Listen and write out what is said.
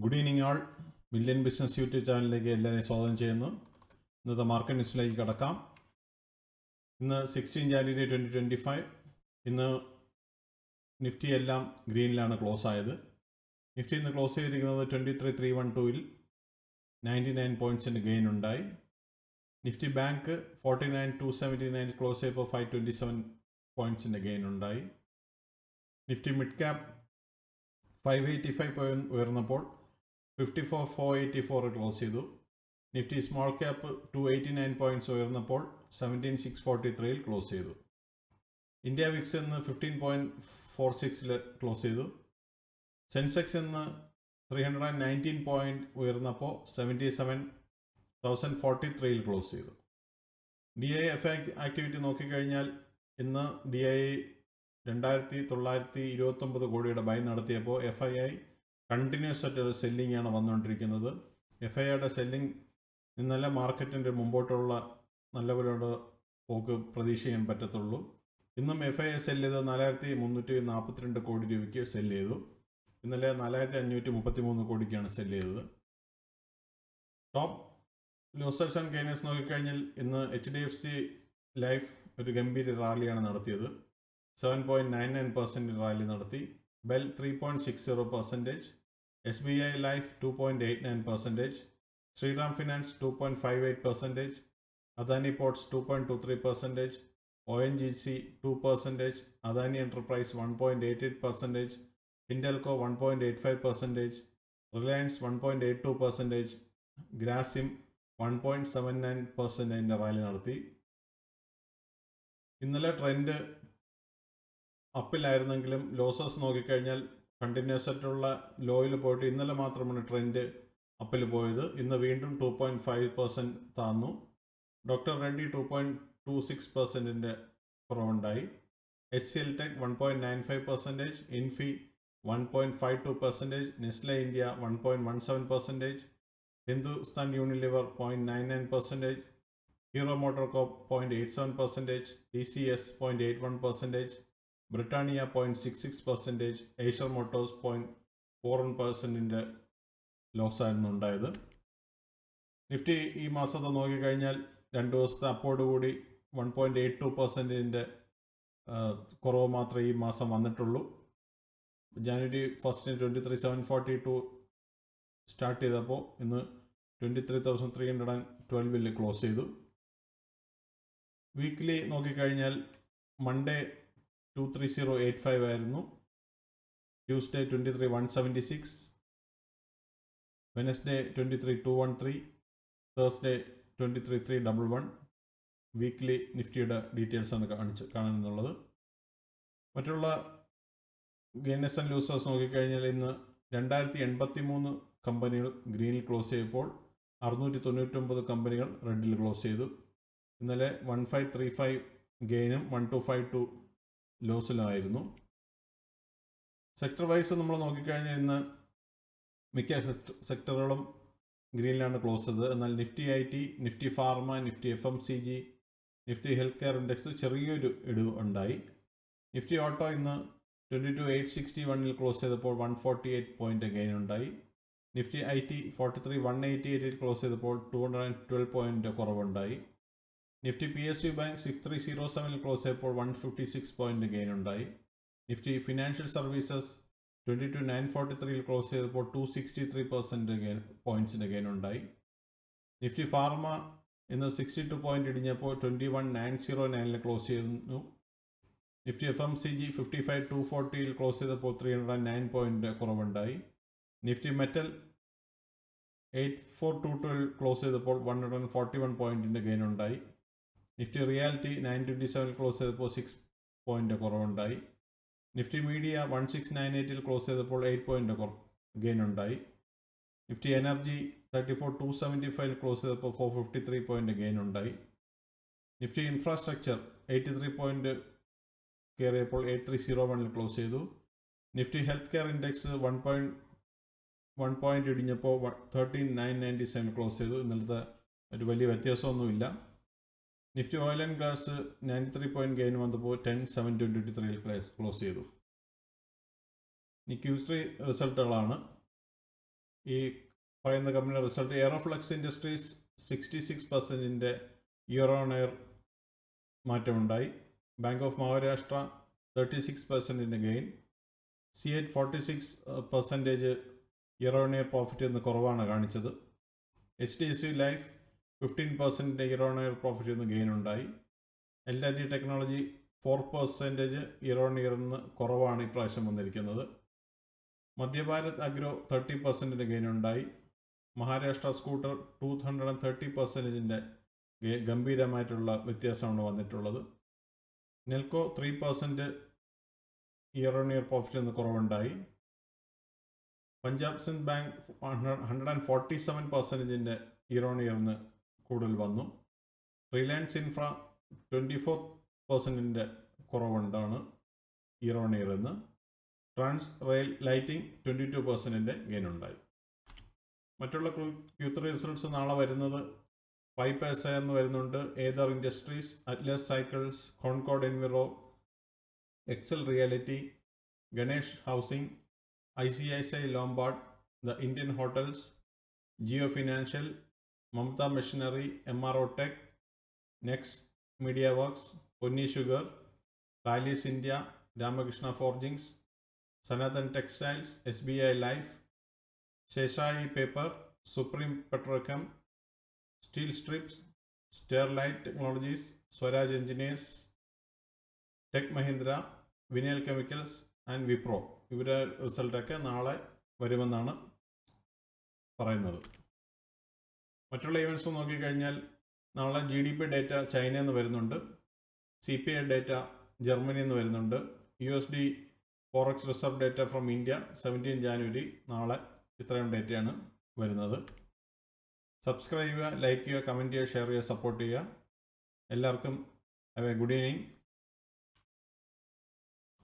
Good evening ആൾ. Million business YouTube ചാനലിലേക്ക് എല്ലാവരെയും സ്വാഗതം ചെയ്യുന്നു. ഇന്നത്തെ മാർക്കറ്റ് ന്യൂസിലേക്ക് കടക്കാം. ഇന്ന് 16 ജാനുവരി 2025. ഇന്ന് നിഫ്റ്റി എല്ലാം ഗ്രീനിലാണ് ക്ലോസ് ആയത്. നിഫ്റ്റി ഇന്ന് ക്ലോസ് ചെയ്തിരിക്കുന്നത് 23,312-ൽ 99 പോയിൻറ്റ്സിൻ്റെ ഗെയിൻ ഉണ്ടായി. നിഫ്റ്റി ബാങ്ക് 49,279 ക്ലോസ് ചെയ്തപ്പോൾ 527 പോയിൻറ്റ്സിൻ്റെ ഗെയിൻ ഉണ്ടായി. നിഫ്റ്റി മിഡ് ക്യാപ്പ് 585 ഉയർന്നപ്പോൾ 54,484 ക്ലോസ് ചെയ്തു. നിഫ്റ്റി സ്മോൾ ക്യാപ്പ് 289 പോയിൻറ്റ്സ് ഉയർന്നപ്പോൾ 17,643 ക്ലോസ് ചെയ്തു. ഇന്ത്യ വിക്സ് ഇന്ന് 15.46 ക്ലോസ് ചെയ്തു. സെൻസെക്സ് ഇന്ന് 319 പോയിൻറ്റ് ഉയർന്നപ്പോൾ 77,043 ക്ലോസ് ചെയ്തു. DIF ആക്ടിവിറ്റി നോക്കിക്കഴിഞ്ഞാൽ ഇന്ന് DI 2,929 കോടിയുടെ ബൈ നടത്തിയപ്പോൾ FII കണ്ടിന്യൂസ് ആയിട്ട് സെല്ലിംഗ് ആണ് വന്നുകൊണ്ടിരിക്കുന്നത്. FIIയുടെ സെല്ലിംഗ് ഇന്നലെ മാർക്കറ്റിൻ്റെ മുമ്പോട്ടുള്ള നല്ലപോലുള്ള പോക്ക് പ്രതീക്ഷിക്കാൻ പറ്റത്തുള്ളൂ. ഇന്നും FII സെല്ല് ചെയ്ത് 4,342 കോടി രൂപയ്ക്ക് സെല്ല് ചെയ്തു. ഇന്നലെ 4,533 കോടിക്കാണ് സെല്ല് ചെയ്തത്. ടോപ്പ് ലോസേഴ്സ് ആൻഡ് ഗെയിനേഴ്സ് നോക്കിക്കഴിഞ്ഞാൽ ഇന്ന് HDFC ലൈഫ് ഒരു ഗംഭീര റാലിയാണ് നടത്തിയത്. 7.99% റാലി നടത്തി. BEL 3.60%, SBI life 2.89%, Shriram finance 2.58%, Adani ports 2.23%, ONGC 2%, Adani enterprise 1.88%, Hindalco 1.85%, Reliance 1.82%, Grasim 1.79% rally നടത്തി. ഇന്നലെ ട്രെൻഡ് അപ്പിലായിരുന്നെങ്കിലും ലോസസ് നോക്കിക്കഴിഞ്ഞാൽ കണ്ടിന്യൂസ് ആയിട്ടുള്ള ലോയിൽ പോയിട്ട് ഇന്നലെ മാത്രമാണ് ട്രെൻഡ് അപ്പിൽ പോയത്. ഇന്ന് വീണ്ടും 2.5% താന്നു. ഡോക്ടർ റെഡ്ഡി 2.26% കുറവുണ്ടായി. HCL Tech 1.95%, Infy 1.52%, Nestle India 1.17%, Hindustan Unilever 0.99%, Hero MotoCorp 0.87%, TCS 0.81%, Britannia 0.66%, Eicher Motors 0.41% ലോസായിരുന്നു ഉണ്ടായത്. നിഫ്റ്റി ഈ മാസത്തെ നോക്കിക്കഴിഞ്ഞാൽ 2 ദിവസത്തെ അപ്പോടുകൂടി 1.82% കുറവ് മാത്രമേ ഈ മാസം വന്നിട്ടുള്ളൂ. ജാനുവരി 1 23,742 സ്റ്റാർട്ട് ചെയ്തപ്പോൾ ഇന്ന് 23,312 ക്ലോസ് ചെയ്തു. വീക്ക്ലി നോക്കിക്കഴിഞ്ഞാൽ മൺഡേ 23085 ആയിരുന്നു, ട്യൂസ്ഡേ 23,176, വെനസ്ഡേ 23,213, തേഴ്സ്ഡേ 23,311. വീക്ക്ലി നിഫ്റ്റിയുടെ ഡീറ്റെയിൽസാണ് കാണുന്നുള്ളത്. മറ്റുള്ള ഗെയിനേഴ്സ് ആൻഡ് ലൂസേഴ്സ് നോക്കിക്കഴിഞ്ഞാൽ ഇന്ന് 2,083 കമ്പനികൾ ഗ്രീനിൽ ക്ലോസ് ചെയ്തപ്പോൾ 699 കമ്പനികൾ റെഡിൽ ക്ലോസ് ചെയ്തു. ഇന്നലെ 1535 ഗെയിനും 1252 ലോസിലുമായിരുന്നു. സെക്ടർ വൈസ് നമ്മൾ നോക്കിക്കഴിഞ്ഞാൽ ഇന്ന് മിക്ക സെക്ടറുകളും ഗ്രീനിലാണ് ക്ലോസ് ചെയ്തത്. എന്നാൽ Nifty IT, Nifty pharma, Nifty FMCG, Nifty health care index ചെറിയൊരു ഇടിവ് ഉണ്ടായി. നിഫ്റ്റി ഓട്ടോ ഇന്ന് 22,861 ക്ലോസ് ചെയ്തപ്പോൾ 148 പോയിൻ്റ് ഗെയിൻ ഉണ്ടായി. നിഫ്റ്റി IT 43,188 ക്ലോസ് ചെയ്തപ്പോൾ 212 പോയിൻ്റ് കുറവുണ്ടായി. നിഫ്റ്റി PSU ബാങ്ക് 6307 ക്ലോസ് ചെയ്തപ്പോൾ 156 പോയിൻ്റ് ഗെയിൻ ഉണ്ടായി. നിഫ്റ്റി ഫിനാൻഷ്യൽ സർവീസസ് 22,943 ക്ലോസ് ചെയ്തപ്പോൾ 263% പോയിൻറ്റ്സിൻ്റെ ഗെയിൻ ഉണ്ടായി. നിഫ്റ്റി ഫാർമ ഇന്ന് 62 പോയിൻ്റ് ഇടിഞ്ഞപ്പോൾ 21,909 ക്ലോസ് ചെയ്യുന്നു. നിഫ്റ്റി FMCG 55,240 ക്ലോസ് ചെയ്തപ്പോൾ 309 പോയിൻ്റ് കുറവുണ്ടായി. നിഫ്റ്റി മെറ്റൽ 8422 ക്ലോസ് ചെയ്തപ്പോൾ 141 പോയിൻറ്റിൻ്റെ ഗെയിൻ ഉണ്ടായി. നിഫ്റ്റി റിയാലിറ്റി 927 ക്ലോസ് ചെയ്തപ്പോൾ 6 പോയിൻ്റ് കുറവുണ്ടായി. നിഫ്റ്റി മീഡിയ 1698 ക്ലോസ് ചെയ്തപ്പോൾ 8 പോയിൻ്റ് ഗെയിൻ ഉണ്ടായി. നിഫ്റ്റി എനർജി 34,275 ക്ലോസ് ചെയ്തപ്പോൾ 453 പോയിൻ്റ് ഗെയിൻ ഉണ്ടായി. നിഫ്റ്റി ഇൻഫ്രാസ്ട്രക്ചർ 83 പോയിൻ്റ് കയറിയപ്പോൾ 8301 ക്ലോസ് ചെയ്തു. Nifty health care index 1 point ഇടിഞ്ഞപ്പോൾ 13,997 ക്ലോസ് ചെയ്തു. ഇന്നലത്തെ ഒരു വലിയ വ്യത്യാസമൊന്നുമില്ല. Nifty oil and gas 93 point gain വന്നപ്പോൾ 10,723 ക്ലോസ് ചെയ്തു. ഇനി Q3 റിസൾട്ടുകളാണ്. ഈ പറയുന്ന കമ്പനിയുടെ result. Aeroflex Industries 66% year on year മാറ്റമുണ്ടായി. Bank of Maharashtra 36% gain. C8 46% year on year profit എന്ന് കുറവാണ് കാണിച്ചത്. HDFC Life 15% year on year profit എന്ന് ഗെയിൻ ഉണ്ടായി. L&T technology 4% year on year എന്ന് കുറവാണ് ഇപ്രാവശ്യം വന്നിരിക്കുന്നത്. മധ്യഭാരത് അഗ്രോ 30% ഗെയിൻ ഉണ്ടായി. മഹാരാഷ്ട്ര സ്കൂട്ടർ 230% ഗംഭീരമായിട്ടുള്ള വ്യത്യാസമാണ് വന്നിട്ടുള്ളത്. Nelco 3% year on year profit എന്ന് കുറവുണ്ടായി. Punjab Sind bank 147% year on year എന്ന് കൂടുതൽ വന്നു. റിലയൻസ് ഇൻഫ്ര 24% കുറവുണ്ടാണ് ഇയർ ഓൺ ഇയർ എന്ന്. ട്രാൻസ് റെയിൽ ലൈറ്റിംഗ് 22% ഗെയിൻ ഉണ്ടായി. മറ്റുള്ള Q3 റിസൾട്ട്സ് നാളെ വരുന്നത് 5 പൈസ എന്ന് വരുന്നുണ്ട്. Aether Industries, Atlas Cycles, Concord Enviro, Excel Realty, Ganesh Housing, ICICI Lombard, the Indian Hotels, Jio Financial, Mamata Machinery, MRO Tech, Next Mediaworks, Ponni Sugar, Rallis India, Ramakrishna Forgings, Sanathan Textiles, SBI Life, Seshasayee Paper, Supreme Petrochem, Steel Strips, Sterlite Technologies, Swaraj Engineers, Tech Mahindra, Vinyl Chemicals and Wipro. ഇവരുടെ റിസൾട്ടൊക്കെ നാളെ വരുമെന്നാണ് പറയുന്നത്. മറ്റുള്ള events നോക്കിക്കഴിഞ്ഞാൽ നാളെ GDP data ചൈനയിൽ നിന്ന് വരുന്നുണ്ട്. CPI ഡേറ്റ ജർമ്മനിയിൽ നിന്ന് വരുന്നുണ്ട്. USD forex reserve data from India 17 January. നാളെ ഇത്രയും ഡേറ്റയാണ് വരുന്നത്. സബ്സ്ക്രൈബ് ചെയ്യുക, ലൈക്ക് ചെയ്യുക, കമൻറ്റ് ചെയ്യുക, ഷെയർ ചെയ്യുക, സപ്പോർട്ട് ചെയ്യുക. എല്ലാവർക്കും ഹാവ് എ ഗുഡ് ഈവനിങ്.